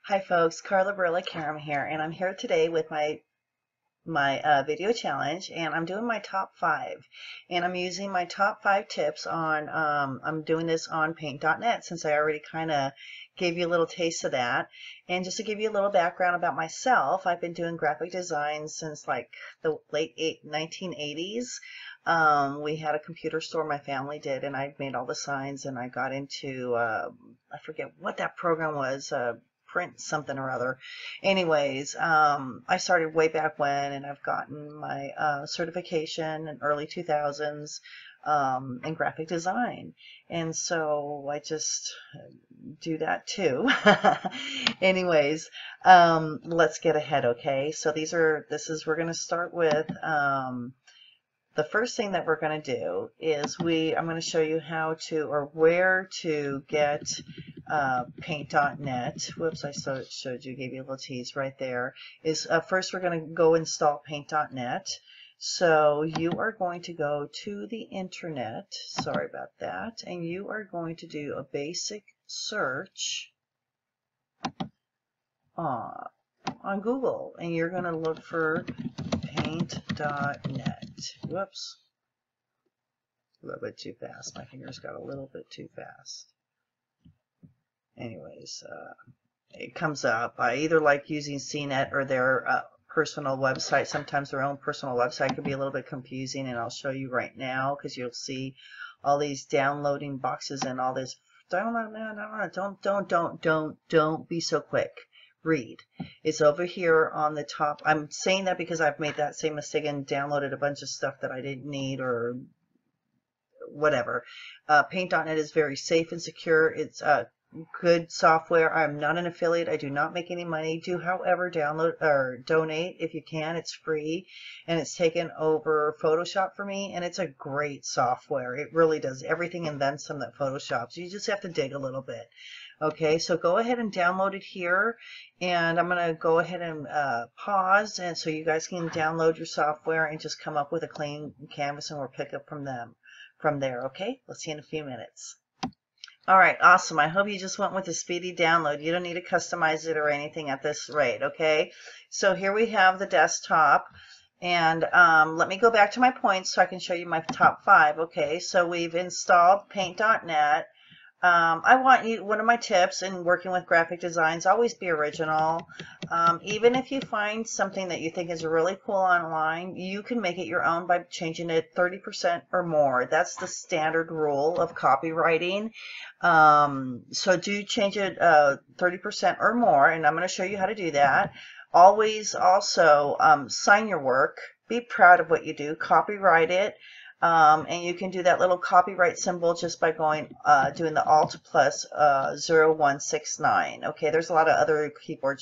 Hi folks, Carla, Barila, Karam here, and I'm here today with my video challenge, and I'm doing my top 5, and I'm using my top 5 tips on, I'm doing this on paint.net since I already kind of gave you a little taste of that. And just to give you a little background about myself, I've been doing graphic design since like the late 1980s. We had a computer store, my family did, and I made all the signs, and I got into, I forget what that program was, print something or other. Anyways, I started way back when, and I've gotten my certification in early 2000s in graphic design, and so I just do that too. Anyways, let's get ahead. Okay, so we're going to start with the first thing that we're going to do is I'm going to show you how to, or where to get paint.net. Whoops, I showed you, gave you a little tease right there. First we're going to go install paint.net. So you are going to go to the internet, sorry about that, and you are going to do a basic search on Google, and you're going to look for paint.net. Whoops. A little bit too fast. My fingers got a little bit too fast. Anyways, it comes up. I either like using CNET or their personal website. Sometimes their own personal website can be a little bit confusing, and I'll show you right now because you'll see all these downloading boxes and all this. Don't be so quick. Read. It's over here on the top. I'm saying that because I've made that same mistake and downloaded a bunch of stuff that I didn't need or whatever. Paint.net is very safe and secure. It's good software. I'm not an affiliate. I do not make any money. Do, however, download or donate if you can. It's free, and it's taken over Photoshop for me, and it's a great software. It really does everything and then some that Photoshops. You just have to dig a little bit. Okay, so go ahead and download it here, and I'm going to go ahead and pause, and so you guys can download your software and just come up with a clean canvas, and we'll pick up from there. Okay, we'll see you in a few minutes. All right, awesome. I hope you just went with a speedy download. You don't need to customize it or anything at this rate. Okay, so here we have the desktop, and let me go back to my points so I can show you my top 5. Okay, so we've installed paint.net. One of my tips in working with graphic designs, always be original. Even if you find something that you think is really cool online, you can make it your own by changing it 30% or more. That's the standard rule of copywriting. So do change it 30% or more, and I'm going to show you how to do that. Always also sign your work. Be proud of what you do. Copyright it. And you can do that little copyright symbol just by doing the Alt plus 0169. Okay, there's a lot of other keyboard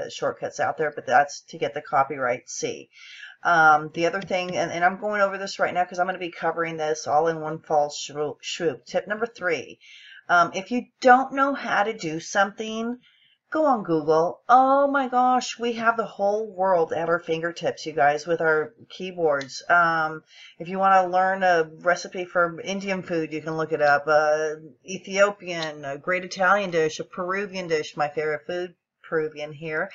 shortcuts out there, but that's to get the copyright C. The other thing, and I'm going over this right now because I'm going to be covering this all in one fall swoop. Tip number 3, if you don't know how to do something, go on Google. Oh my gosh, we have the whole world at our fingertips, you guys, with our keyboards. If you want to learn a recipe for Indian food, you can look it up. Ethiopian, a great Italian dish, a Peruvian dish, my favorite food, Peruvian here.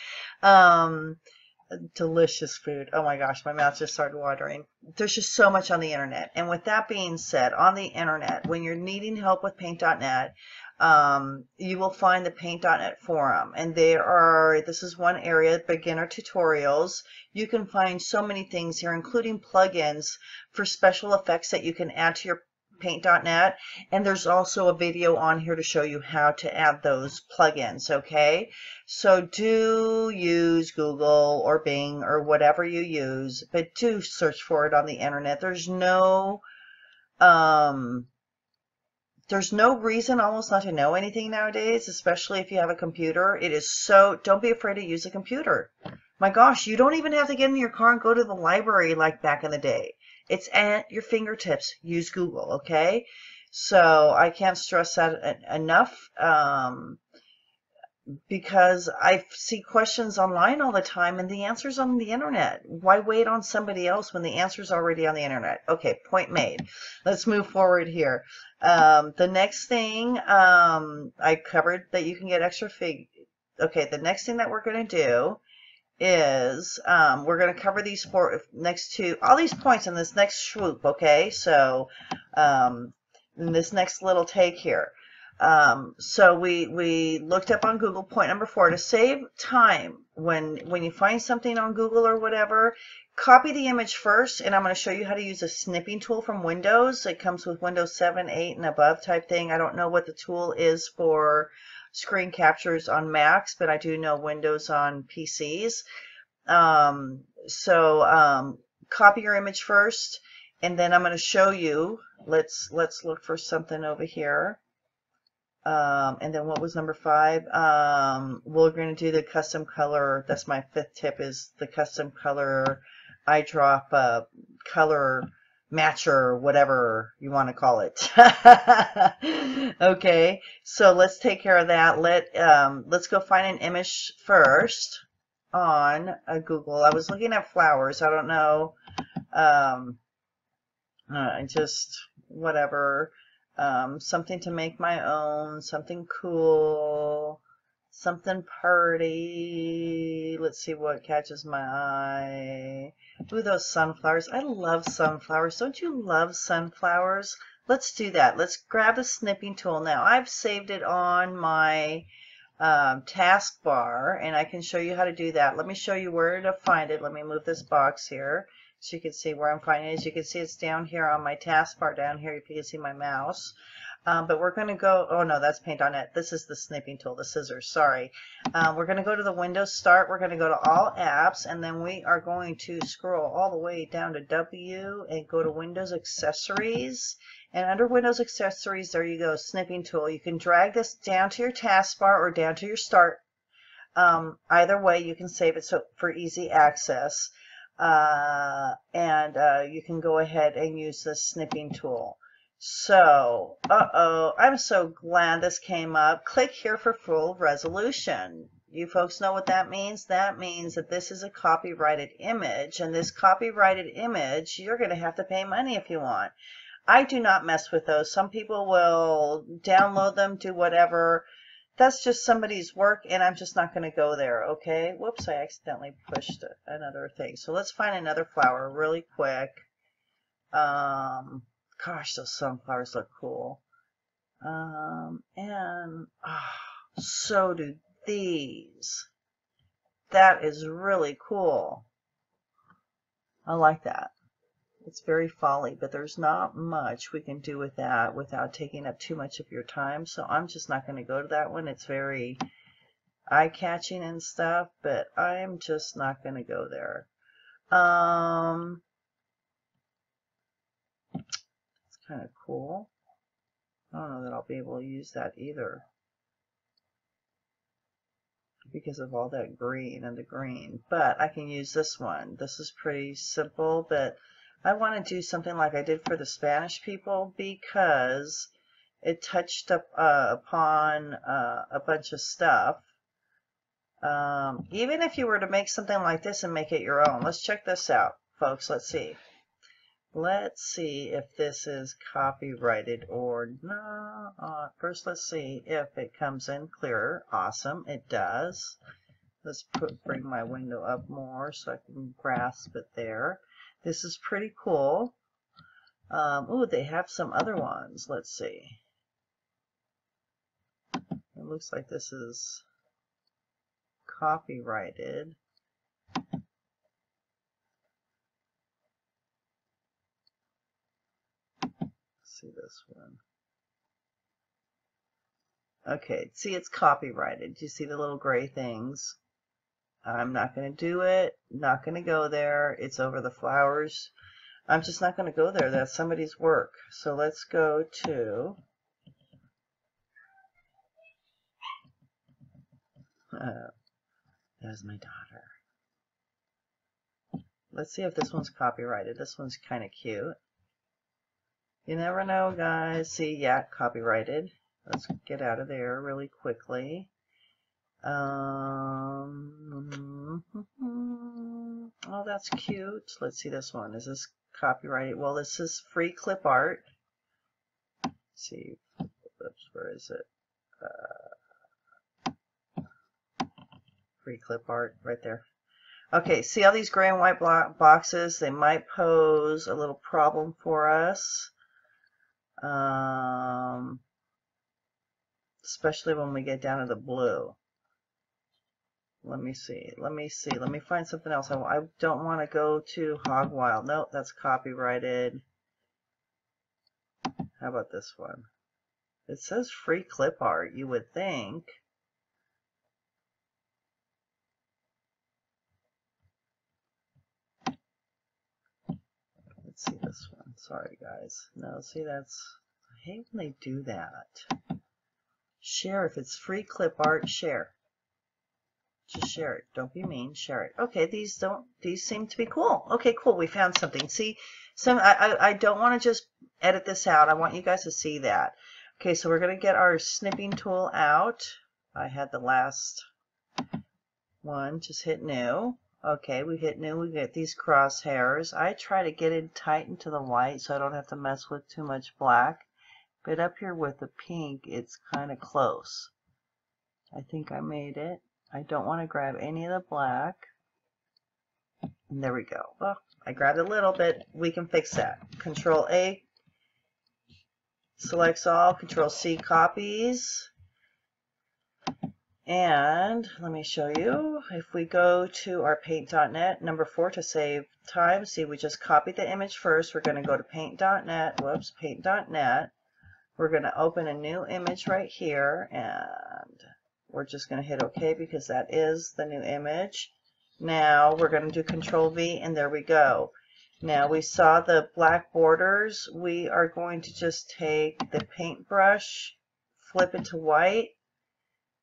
Delicious food. Oh my gosh, my mouth just started watering. There's just so much on the internet. And with that being said, on the internet, when you're needing help with paint.net, you will find the paint.net forum, and this is one area, beginner tutorials. You can find so many things here, including plugins for special effects that you can add to your paint.net, and there's also a video on here to show you how to add those plugins. Okay, so do use Google or Bing or whatever you use, but do search for it on the internet. There's no reason almost not to know anything nowadays, especially if you have a computer. It is so, don't be afraid to use a computer. My gosh, you don't even have to get in your car and go to the library like back in the day. It's at your fingertips. Use Google, okay? So I can't stress that enough. Because I see questions online all the time and the answer's on the internet. Why wait on somebody else when the answer's already on the internet? Okay, point made. Let's move forward here. The next thing I covered that you can get Okay, the next thing that we're going to do is we're going to cover these next two, all these points in this next swoop, okay? So in this next little take here. So we looked up on Google point number 4 to save time when you find something on Google or whatever. Copy the image first, and I'm going to show you how to use a snipping tool from Windows. It comes with Windows 7, 8, and above type thing. I don't know what the tool is for screen captures on Macs, but I do know Windows on PCs. Copy your image first, and then I'm going to show you. Let's look for something over here. And then what was number 5? We're going to do the custom color. That's my 5th tip, is the custom color eyedrop color matcher, whatever you want to call it. Okay, so let's take care of that. Let's go find an image first on Google. I was looking at flowers. I don't know. Just whatever. Something to make my own, something cool, something pretty. Let's see what catches my eye. Ooh, those sunflowers. I love sunflowers. Don't you love sunflowers? Let's do that. Let's grab the snipping tool now. I've saved it on my taskbar, and I can show you how to do that. Let me show you where to find it. Let me move this box here so you can see where I'm finding it. As you can see, it's down here on my taskbar down here, if you can see my mouse. But we're going to go, oh no, that's Paint on It. This is the snipping tool, the scissors, sorry. We're going to go to the Windows Start. We're going to go to All Apps, and then we are going to scroll all the way down to W and go to Windows Accessories. And under Windows Accessories, there you go, snipping tool. You can drag this down to your taskbar or down to your Start. Either way, you can save it for easy access. You can go ahead and use this snipping tool. So, I'm so glad this came up. Click here for full resolution. You folks know what that means? That means that this is a copyrighted image, and this copyrighted image, you're going to have to pay money if you want. I do not mess with those. Some people will download them, do whatever. That's just somebody's work, and I'm just not going to go there, okay? Whoops, I accidentally pushed another thing. So let's find another flower really quick. Gosh, those sunflowers look cool. So do these. That is really cool. I like that. It's very folly, but there's not much we can do with that without taking up too much of your time. So I'm just not going to go to that one. It's very eye-catching and stuff, but I'm just not going to go there. It's kind of cool. I don't know that I'll be able to use that either because of all that green and the green, but I can use this one. This is pretty simple, but I want to do something like I did for the Spanish people because it touched up upon a bunch of stuff. Even if you were to make something like this and make it your own. Let's check this out, folks. Let's see. Let's see if this is copyrighted or not. First, let's see if it comes in clearer. Awesome, it does. Let's bring my window up more so I can grasp it there. This is pretty cool. Ooh, they have some other ones. Let's see. It looks like this is copyrighted. See this one. Okay, see, it's copyrighted. Do you see the little gray things? I'm not going to do it. Not going to go there. It's over the flowers. I'm just not going to go there. That's somebody's work. So let's go to there's my daughter. Let's see if this one's copyrighted. This one's kind of cute. You never know, guys. See, yeah, copyrighted. Let's get out of there really quickly. Oh, that's cute. Let's see this one. Is this copyrighted? Well, this is free clip art. Let's see. Oops, where is it? Free clip art right there. Okay, see all these gray and white boxes? They might pose a little problem for us. Especially when we get down to the blue. Let me see. Let me find something else. I don't want to go to Hog Wild. Nope, that's copyrighted. How about this one? It says free clip art, you would think. Let's see this one. Sorry, guys. No, see, that's... I hate when they do that. Share. If it's free clip art, share. Just share it. Don't be mean. Share it. Okay, these seem to be cool. Okay, cool. We found something. See, I don't want to just edit this out. I want you guys to see that. Okay, so we're going to get our snipping tool out. I had the last one. Just hit new. Okay, we hit new. We get these crosshairs. I try to get it tight into the white so I don't have to mess with too much black. But up here with the pink, it's kind of close. I think I made it. I don't want to grab any of the black. And there we go. Well, I grabbed a little bit. We can fix that. Control A selects all. Control C copies. And let me show you. If we go to our paint.net, number 4 to save time. See, we just copied the image first. We're going to go to paint.net. Whoops, paint.net. We're going to open a new image right here, and we're just going to hit OK because that is the new image. Now we're going to do Control V, and there we go. Now we saw the black borders. We are going to just take the paintbrush, flip it to white,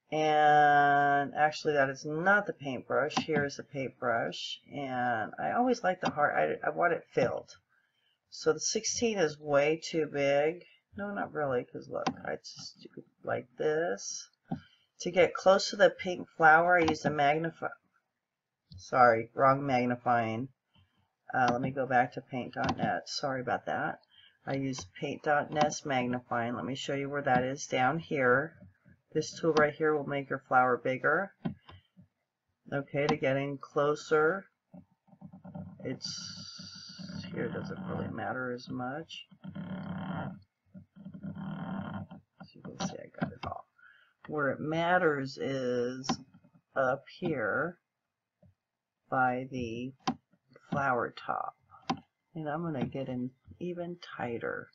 and actually that is not the paintbrush. Here's the paintbrush, and I always like the heart. I want it filled. So the 16 is way too big. No, not really, because look, I just do it like this. To get close to the pink flower, I use the sorry, wrong magnifying. Let me go back to paint.net. Sorry about that. I use paint.net magnifying. Let me show you where that is down here. This tool right here will make your flower bigger. Okay, to getting closer, it's here. Doesn't really matter as much. As you can see, I got it all. Where it matters is up here by the flower top. And I'm going to get in even tighter.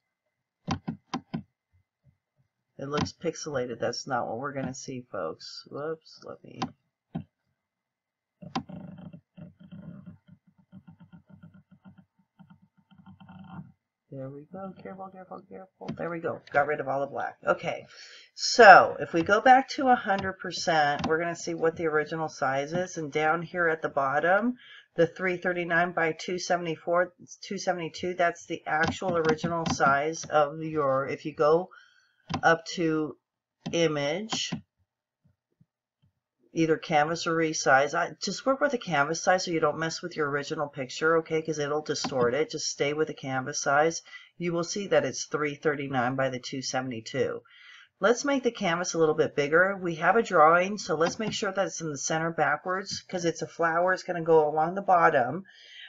It looks pixelated. That's not what we're going to see, folks. Whoops, let me... There we go. Careful, careful, careful. There we go. Got rid of all the black. Okay. So if we go back to 100%, we're going to see what the original size is. And down here at the bottom, the 339 by 274, 272, that's the actual original size of your, if you go up to image, either canvas or resize. Just work with the canvas size so you don't mess with your original picture, okay, because it'll distort it. Just stay with the canvas size. You will see that it's 339 by the 272. Let's make the canvas a little bit bigger. We have a drawing, so let's make sure that it's in the center backwards because it's a flower. It's going to go along the bottom.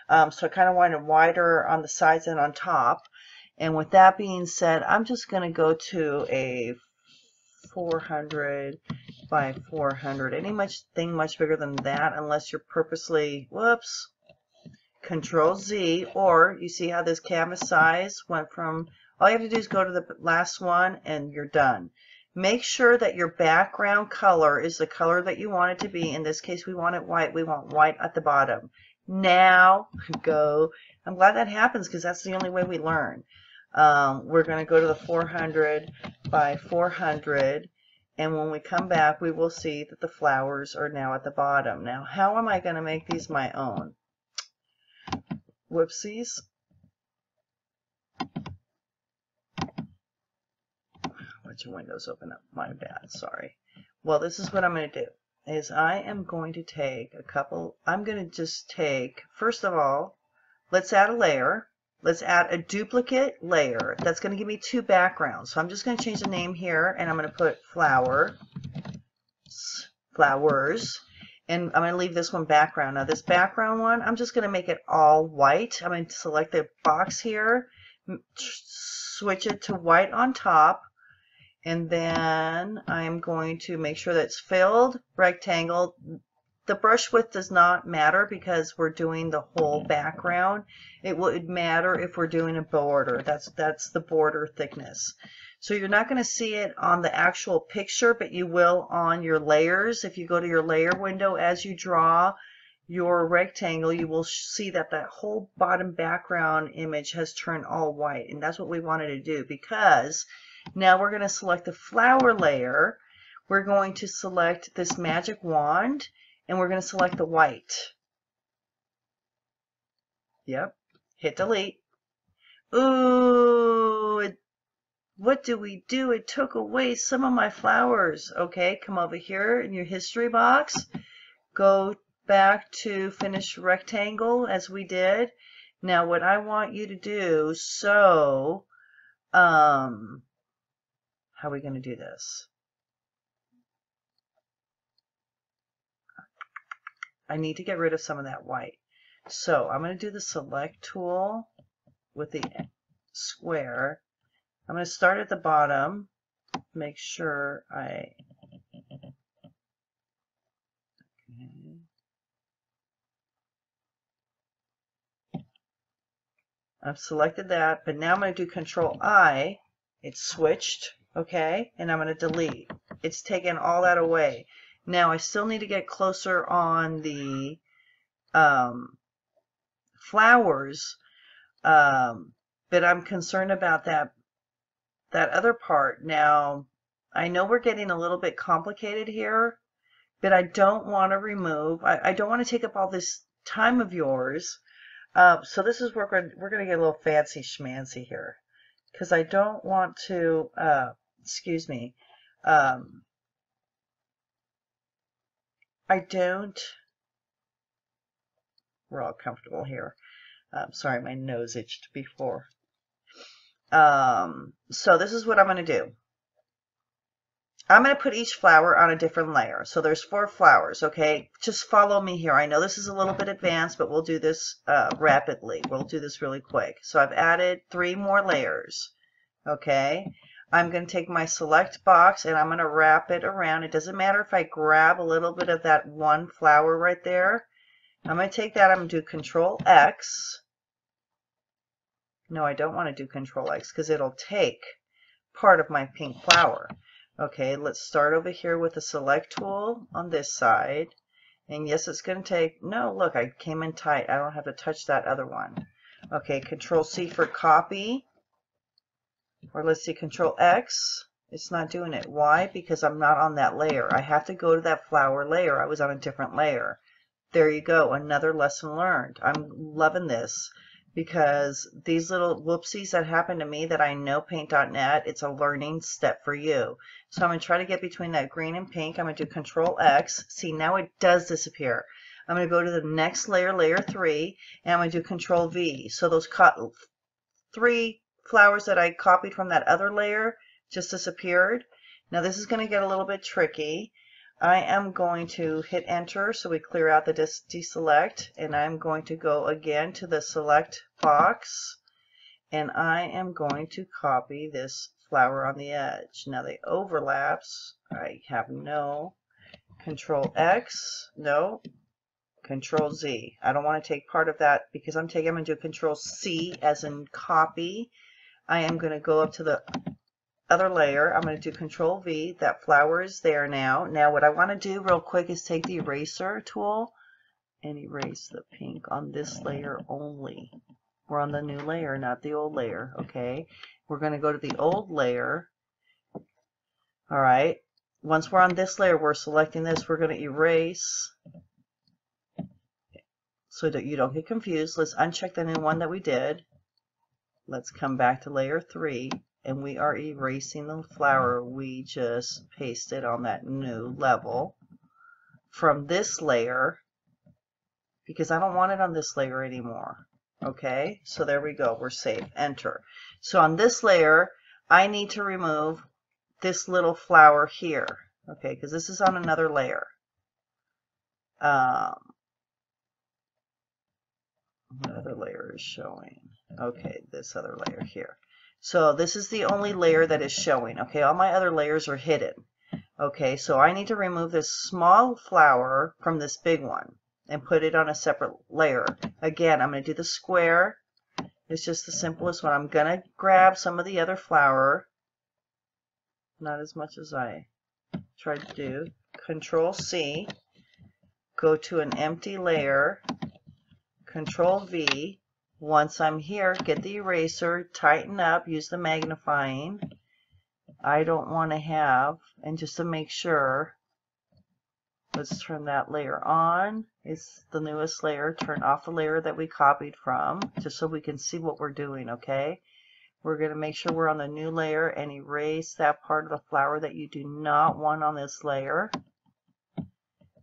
So I kind of want it wider on the sides and on top. And with that being said, I'm just going to go to a 400 by 400. Anything much bigger than that, unless you're purposely, whoops, Control Z, or you see how this canvas size went from, all you have to do is go to the last one and you're done. Make sure that your background color is the color that you want it to be. In this case, we want it white. We want white at the bottom. Now, go. I'm glad that happens because that's the only way we learn. We're going to go to the 400 by 400. And when we come back, we will see that the flowers are now at the bottom. Now, how am I going to make these my own? Whoopsies. Let your windows open up. My bad. Sorry. Well, this is what I'm going to do. Is I am going to take a couple. I'm going to just take, first of all, let's add a layer. Let's add a duplicate layer. That's going to give me two backgrounds. So I'm just going to change the name here, and I'm going to put flowers. And I'm going to leave this one background. Now this background one, I'm just going to make it all white. I'm going to select the box here, switch it to white on top, and then I'm going to make sure that it's filled, rectangle. The brush width does not matter because we're doing the whole background. It would matter if we're doing a border. That's the border thickness. So you're not going to see it on the actual picture, but you will on your layers. If you go to your layer window as you draw your rectangle, you will see that that whole bottom background image has turned all white. And that's what we wanted to do, because now we're going to select the flower layer. We're going to select this magic wand, and we're going to select the white. Yep. Hit delete. Ooh, what do we do? It took away some of my flowers. Okay, come over here in your history box. Go back to finish rectangle as we did. Now what I want you to do, so, how are we going to do this? I need to get rid of some of that white. So I'm going to do the select tool with the square. I'm going to start at the bottom, make sure I've selected that, but now I'm going to do Control I. It's switched, okay, and I'm going to delete. It's taken all that away. Now I still need to get closer on the flowers, but I'm concerned about that other part. Now I know we're getting a little bit complicated here, but I don't want to remove, I don't want to take up all this time of yours. So this is where we're going to get a little fancy schmancy here, because I don't want to, excuse me, we're all comfortable here. Sorry, my nose itched before. So this is what I'm going to do. I'm going to put each flower on a different layer. So there's 4 flowers, okay? Just follow me here. I know this is a little bit advanced, but we'll do this rapidly. We'll do this really quick. So I've added 3 more layers, okay? I'm going to take my select box and I'm going to wrap it around. It doesn't matter if I grab a little bit of that one flower right there. I'm going to take that. I'm going to do Control X. No, I don't want to do Control X because it'll take part of my pink flower. Okay, let's start over here with the select tool on this side. And yes, it's going to take, no, look, I came in tight. I don't have to touch that other one. Okay, Control C for copy. Or let's see, Control X. It's not doing it. Why? Because I'm not on that layer. I have to go to that flower layer. I was on a different layer. There you go, another lesson learned. I'm loving this, because these little whoopsies that happen to me that I know Paint.net, it's a learning step for you. So I'm going to try to get between that green and pink. I'm going to do Control X. See, now it does disappear. I'm going to go to the next layer, layer 3, and I'm going to do Control V. So those 3 flowers that I copied from that other layer just disappeared. Now this is going to get a little bit tricky. I am going to hit enter so we clear out the deselect, and I'm going to go again to the select box, and I am going to copy this flower on the edge. Now the overlaps, I have no. Control X, no. Control Z. I don't want to take part of that because I'm going to do Control C as in copy. I am going to go up to the other layer. I'm going to do Control V. That flower is there now. Now what I want to do real quick is take the eraser tool and erase the pink on this layer only. We're on the new layer, not the old layer, okay? We're going to go to the old layer. All right. Once we're on this layer, we're selecting this. We're going to erase so that you don't get confused. Let's uncheck the new one that we did. Let's come back to layer 3. And we are erasing the flower we just pasted on that new level from this layer, because I don't want it on this layer anymore. Okay, so there we go. We're safe. Enter. So on this layer, I need to remove this little flower here. Okay, because this is on another layer. What other layer is showing? Okay, this other layer here. So this is the only layer that is showing. Okay, all my other layers are hidden. Okay, so I need to remove this small flower from this big one and put it on a separate layer. Again, I'm going to do the square. It's just the simplest one. I'm going to grab some of the other flower. Not as much as I tried to do. Control C. Go to an empty layer. Control V. Once I'm here, get the eraser, tighten up, use the magnifying. I don't want to have, and just to make sure, let's turn that layer on. It's the newest layer. Turn off the layer that we copied from, just so we can see what we're doing, okay? We're going to make sure we're on the new layer and erase that part of the flower that you do not want on this layer.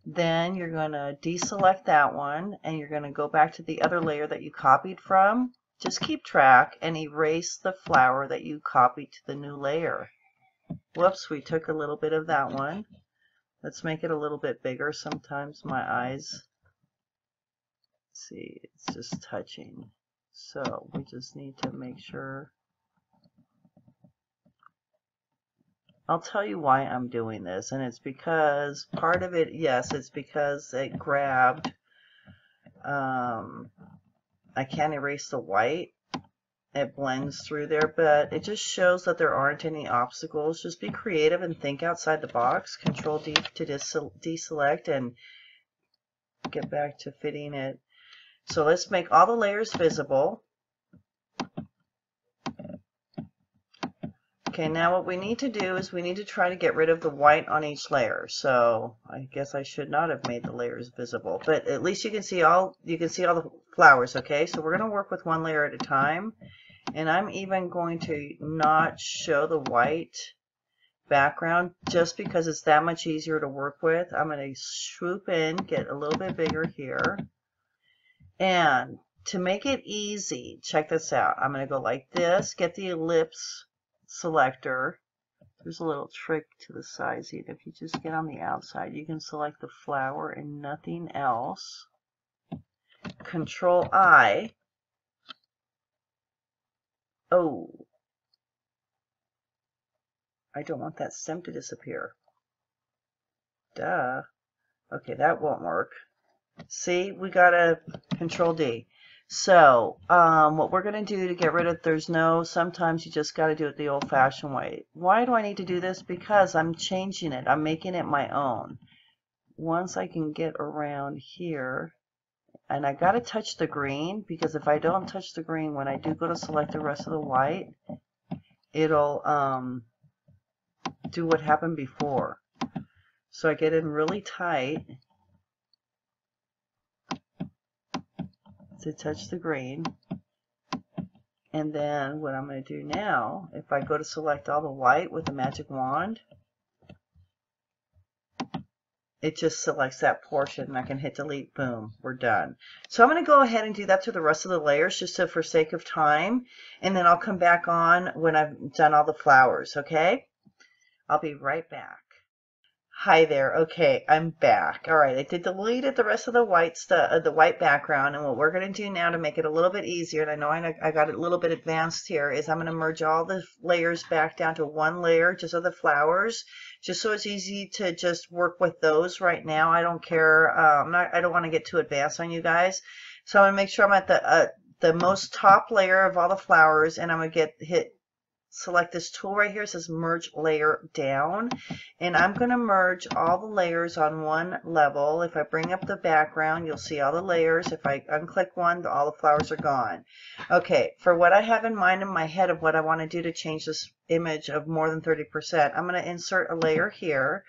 Then you're going to deselect that one, and you're going to go back to the other layer that you copied from. Just keep track and erase the flower that you copied to the new layer. Whoops, we took a little bit of that one. Let's make it a little bit bigger. Sometimes my eyes, see, it's just touching. So we just need to make sure. I'll tell you why I'm doing this, and it's because part of it, yes, it's because it grabbed, I can't erase the white. It blends through there, but it just shows that there aren't any obstacles. Just be creative and think outside the box. Control D to deselect and get back to fitting it. So let's make all the layers visible. Okay, now what we need to do is we need to try to get rid of the white on each layer. So I guess I should not have made the layers visible, but at least you can see all the flowers, okay? So we're going to work with one layer at a time. And I'm even going to not show the white background just because it's that much easier to work with. I'm going to swoop in, get a little bit bigger here. And to make it easy, check this out. I'm going to go like this, get the ellipse selector. There's a little trick to the sizing. If you just get on the outside, you can select the flower and nothing else. Control I. Oh, I don't want that stem to disappear. Duh. Okay, that won't work. See, we got a Control D. So, what we're going to do to get rid of, sometimes you just got to do it the old-fashioned way. Why do I need to do this? Because I'm changing it. I'm making it my own. Once I can get around here, and I got to touch the green, because if I don't touch the green, when I do go to select the rest of the white, it'll do what happened before. So I get in really tight to touch the green. And then what I'm going to do now, if I go to select all the white with the magic wand, it just selects that portion, and I can hit delete, boom, we're done. So I'm going to go ahead and do that to the rest of the layers just so for sake of time, and then I'll come back on when I've done all the flowers, okay? I'll be right back. Hi there. Okay, I'm back. All right, I deleted the rest of the white stuff, the white background, and what we're going to do now to make it a little bit easier, and I know I got it a little bit advanced here, is I'm going to merge all the layers back down to one layer, just of the flowers, just so it's easy to just work with those right now. I don't care. I don't want to get too advanced on you guys, so I'm going to make sure I'm at the most top layer of all the flowers, and I'm going to select this tool right here. It says merge layer down, and I'm going to merge all the layers on one level. If I bring up the background, you'll see all the layers. If I unclick one, all the flowers are gone. Okay, for what I have in mind in my head of what I want to do to change this image of more than 30%, I'm going to insert a layer here.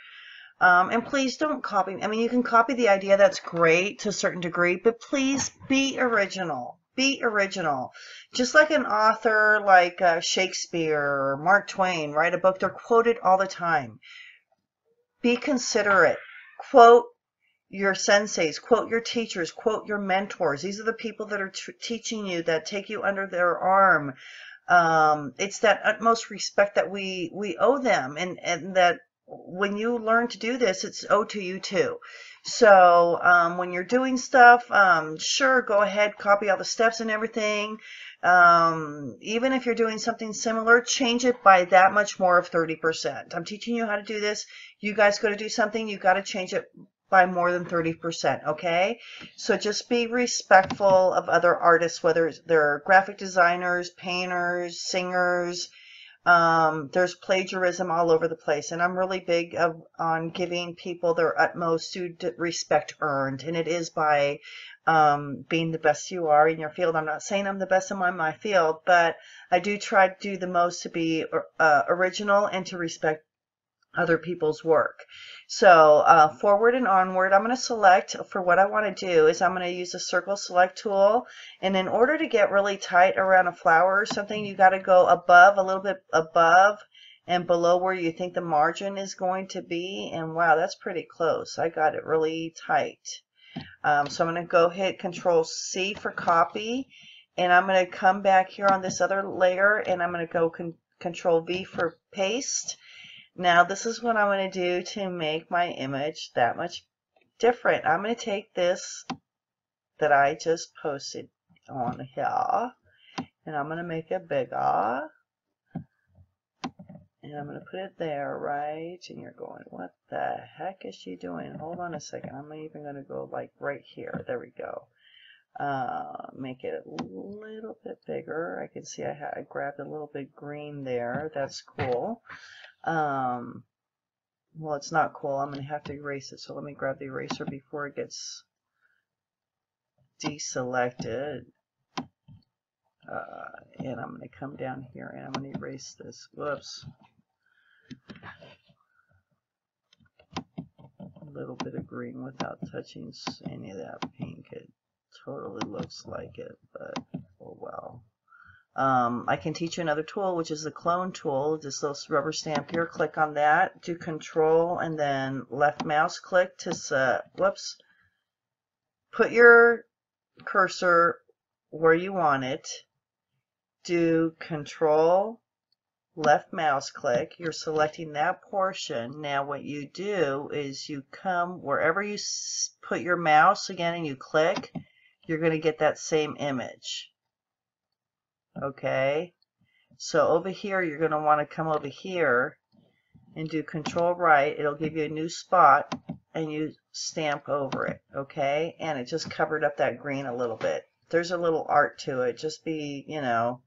And please don't copy. I mean, you can copy the idea. That's great to a certain degree, but please be original. Be original. Just like an author like Shakespeare or Mark Twain write a book, they're quoted all the time. Be considerate. Quote your senseis, quote your teachers, quote your mentors. These are the people that are teaching you, that take you under their arm. It's that utmost respect that we owe them, and that when you learn to do this, it's owed to you too. So when you're doing stuff, sure, go ahead, copy all the steps and everything. Even if you're doing something similar, change it by that much more of 30%. I'm teaching you how to do this. You guys go to do something, you got to change it by more than 30%, okay? So just be respectful of other artists, whether they're graphic designers, painters, singers. There's plagiarism all over the place, and I'm really big on giving people their utmost due respect earned, and it is by being the best you are in your field. I'm not saying I'm the best in my field, but I do try to do the most to be original and to respect other people's work. So forward and onward, I'm going to select for what I want to do is I'm going to use the circle select tool. And in order to get really tight around a flower or something, you got to go above, a little bit above and below where you think the margin is going to be. And wow, that's pretty close. I got it really tight. So I'm going to go hit Control C for copy. And I'm going to come back here on this other layer and I'm going to go Control V for paste. Now this is what I'm going to do to make my image that much different. I'm going to take this that I just posted on here and I'm going to make it bigger. And I'm going to put it there, right? And you're going, what the heck is she doing? Hold on a second. I'm even going to go like right here. There we go. Make it a little bit bigger. I can see I grabbed a little bit green there. That's cool. Well, it's not cool. I'm going to have to erase it. So let me grab the eraser before it gets deselected. And I'm going to come down here and I'm going to erase this. Whoops. A little bit of green without touching any of that pink. It totally looks like it, but oh well. I can teach you another tool, which is the clone tool. This little rubber stamp here. Click on that. Do Control and then left mouse click to whoops. Put your cursor where you want it. Do Control left mouse click. You're selecting that portion. Now what you do is you come wherever you put your mouse again and you click, you're going to get that same image. Okay, so over here you're going to want to come over here and do Control right. It'll give you a new spot and you stamp over it. Okay, and it just covered up that green a little bit. There's a little art to it. Just be, you know,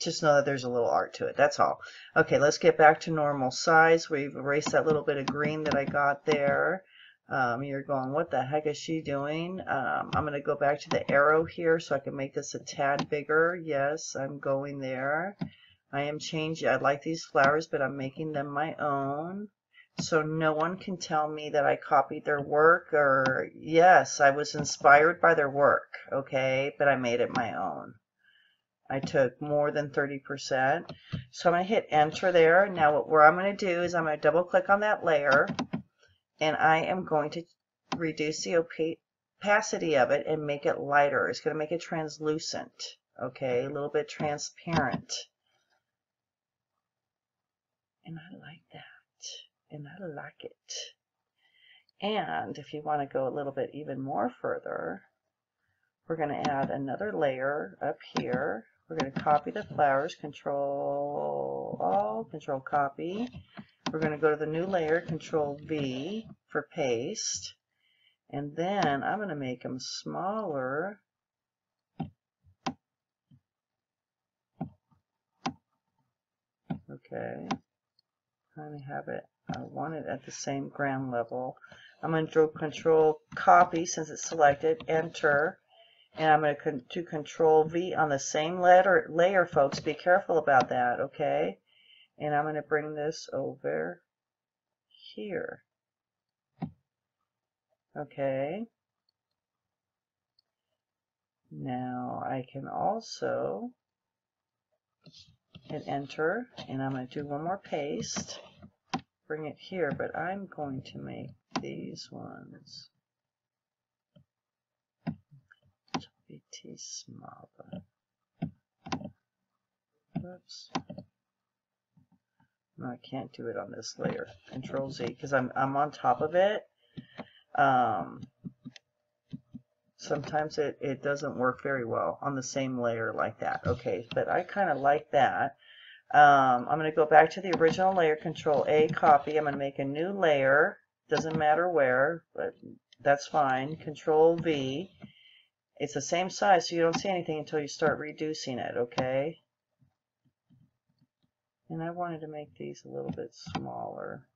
just know that there's a little art to it. That's all. Okay, let's get back to normal size. We've erased that little bit of green that I got there. You're going, what the heck is she doing? I'm going to go back to the arrow here so I can make this a tad bigger. Yes, I'm going there. I am changing. I like these flowers, but I'm making them my own. So no one can tell me that I copied their work or, yes, I was inspired by their work, okay, but I made it my own. I took more than 30%. So I'm going to hit enter there. Now what I'm going to do is I'm going to double click on that layer. And I am going to reduce the opacity of it and make it lighter. It's going to make it translucent, okay, a little bit transparent. And I like that, and I like it. And if you want to go a little bit even more further, we're going to add another layer up here. We're going to copy the flowers, Control Alt, Control Copy. We're going to go to the new layer, Control V for paste, and then I'm going to make them smaller. Okay, kind of have it, I want it at the same ground level. I'm going to do Control Copy since it's selected, Enter, and I'm going to do Control V on the same layer, folks. Be careful about that, okay? And I'm going to bring this over here. Okay. Now I can also hit enter and I'm going to do one more paste. Bring it here, but I'm going to make these ones bit smaller. Oops. No, I can't do it on this layer. Control Z, because I'm on top of it. Sometimes it doesn't work very well on the same layer like that. Okay, but I kind of like that. I'm going to go back to the original layer, Control A, copy. I'm going to make a new layer. Doesn't matter where, but that's fine. Control V. It's the same size, so you don't see anything until you start reducing it, okay? And I wanted to make these a little bit smaller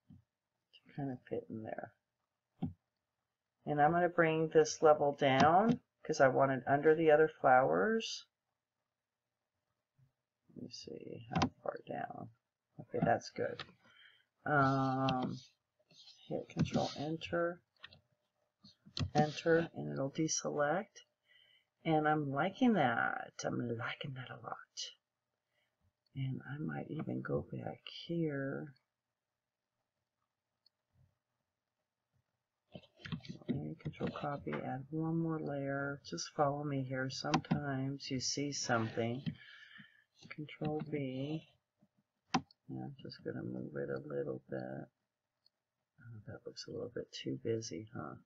to kind of fit in there. And I'm going to bring this level down because I want it under the other flowers. Let me see how far down. Okay, that's good. Hit Control Enter, Enter, and it'll deselect. And I'm liking that. I'm liking that a lot. And I might even go back here. Control copy, add one more layer. Just follow me here. Sometimes you see something. Control V. Yeah, I'm just going to move it a little bit. Oh, that looks a little bit too busy, huh?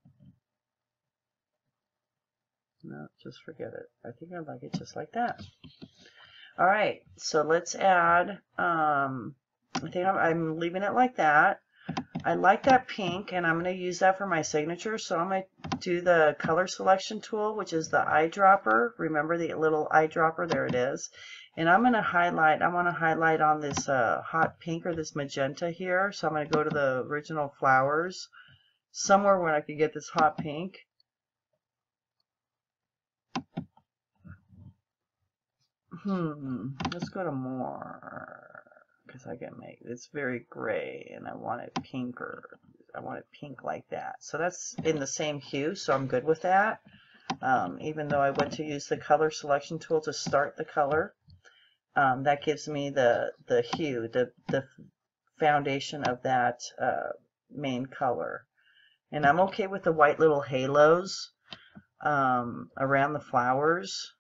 No, just forget it. I think I like it just like that. All right, so let's add, I think I'm leaving it like that. I like that pink, and I'm going to use that for my signature, so I'm going to do the color selection tool, which is the eyedropper. Remember the little eyedropper? There it is. And I'm going to highlight, I want to highlight on this hot pink or this magenta here, so I'm going to go to the original flowers, somewhere where I could get this hot pink. Let's go to more, because I can make, it's very gray, and I want it pinker. I want it pink like that. So that's in the same hue, so I'm good with that. Even though I went to use the color selection tool to start the color, that gives me the hue, the foundation of that main color. And I'm okay with the white little halos around the flowers.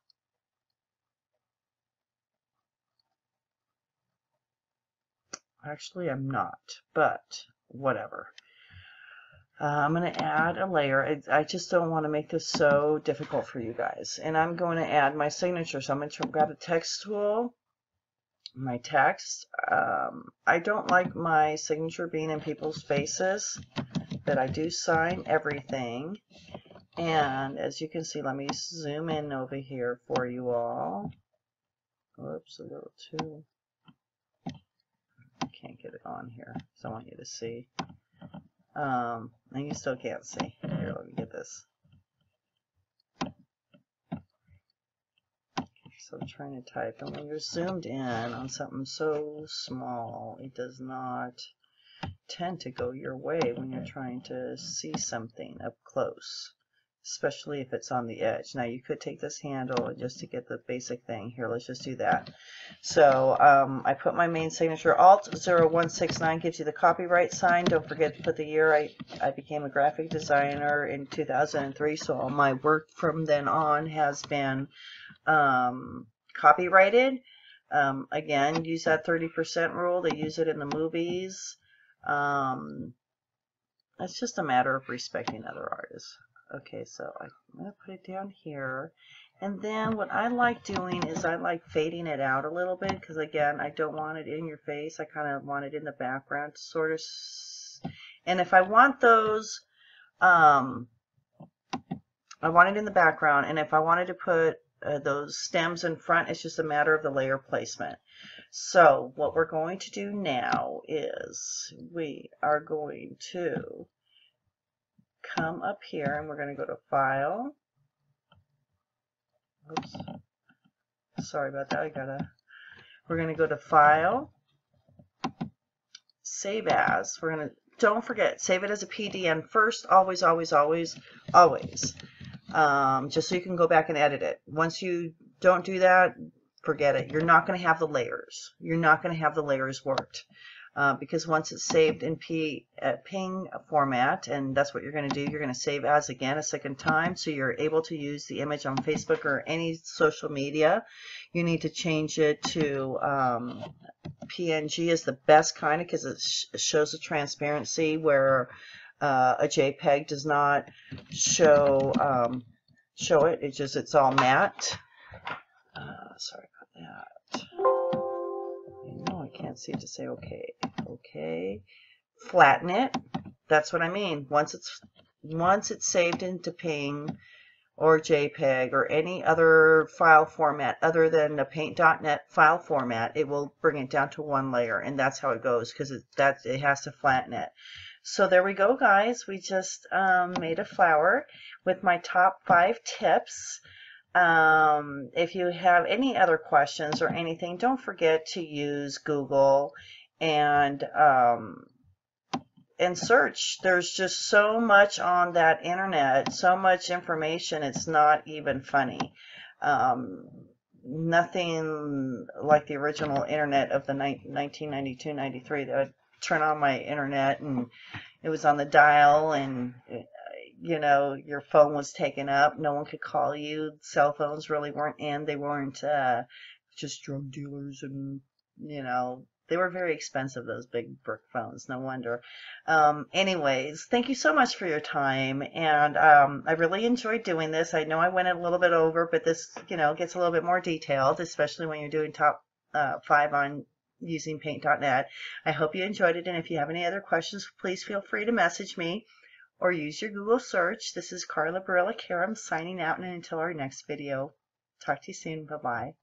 Actually, I'm not, but whatever. I'm going to add a layer. I just don't want to make this so difficult for you guys. And I'm going to add my signature. So I'm going to grab a text tool, my text. I don't like my signature being in people's faces, but I do sign everything. And as you can see, let me zoom in over here for you all. Whoops, a little too. Can't get it on here, so I want you to see. And you still can't see. Here, let me get this. So I'm trying to type, and when you're zoomed in on something so small, it does not tend to go your way when you're trying to see something up close, especially if it's on the edge. Now you could take this handle just to get the basic thing. Here, let's just do that. So I put my main signature. Alt 0169 gives you the copyright sign. Don't forget to put the year I became a graphic designer in 2003. So all my work from then on has been copyrighted. Again, use that 30% rule. They use it in the movies. It's just a matter of respecting other artists. Okay, so I'm going to put it down here. And then what I like doing is I like fading it out a little bit, because again, I don't want it in your face. I kind of want it in the background, sort of. And if I want those, I want it in the background. And if I wanted to put those stems in front, it's just a matter of the layer placement. So what we're going to do now is we are going to come up here, and we're going to go to File. Oops. Sorry about that. We're going to go to File, Save As. We're going to, don't forget, save it as a PDN first. Always, always, always, always. Just so you can go back and edit it. Once you don't do that, forget it. You're not going to have the layers. You're not going to have the layers worked. because once it's saved in PNG format, and that's what you're going to do, you're going to save as again a second time, so you're able to use the image on Facebook or any social media. You need to change it to PNG is the best kind of, because it shows the transparency where a JPEG does not show it. It's all matte. Sorry about that. No, I can't seem to say okay. Okay. Flatten it. That's what I mean. Once it's saved into PNG or JPEG or any other file format other than the paint.net file format, it will bring it down to one layer, and that's how it goes, because it has to flatten it. So there we go, guys. We just made a flower with my top 5 tips. If you have any other questions or anything, don't forget to use Google and search. There's just so much on that internet, so much information, it's not even funny. Nothing like the original internet of the 1992-93 that I'd turn on my internet and it was on the dial, and you know, your phone was taken up, no one could call you, cell phones really weren't in, they weren't just drug dealers, and you know, they were very expensive, those big brick phones, no wonder. Anyways, thank you so much for your time, and I really enjoyed doing this. I know I went a little bit over, but this, you know, gets a little bit more detailed, especially when you're doing top 5 on using paint.net. I hope you enjoyed it, and if you have any other questions, please feel free to message me or use your Google search. This is Carla Barila Karam signing out, and until our next video, talk to you soon. Bye-bye.